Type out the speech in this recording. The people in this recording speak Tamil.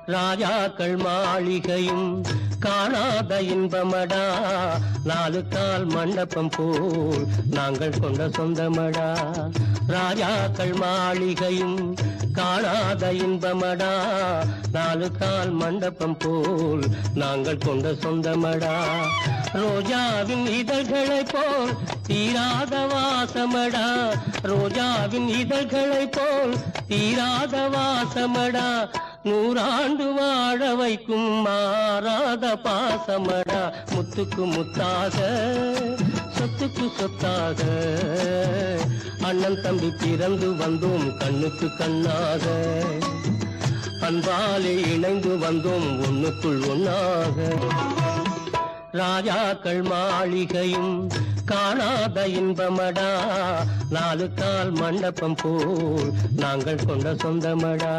ராஜாக்கள் மாளிகையும் காணாத இன்பமடா, நாலு கால் மண்டபம் போல் நாங்கள் கொண்ட சொந்தமடா. ராஜாக்கள் மாளிகையும் காணாத இன்பமடா, நாலு கால் மண்டபம் போல் நாங்கள் கொண்ட சொந்தமடா. ரோஜாவின் இதழ்களை போல் தீராத வாசமடா, ரோஜாவின் இதழ்களை போல் தீராத வாசமடா. நூறாண்டு வாழ வைக்கும் மாறாத பாசமடா. முத்துக்கு முத்தாக சொத்துக்கு சொத்தாக அண்ணன் தம்பி பிறந்து வந்தோம் கண்ணுக்கு கண்ணாக. அன்பாலே இணைந்து வந்தோம் ஒண்ணுக்குள் ஒண்ணாக. ராஜாக்கள் மாளிகையும் காணாத இன்பமடா, நாலு கால் மண்டபம் போல் நாங்கள் கொண்ட சொந்தமடா.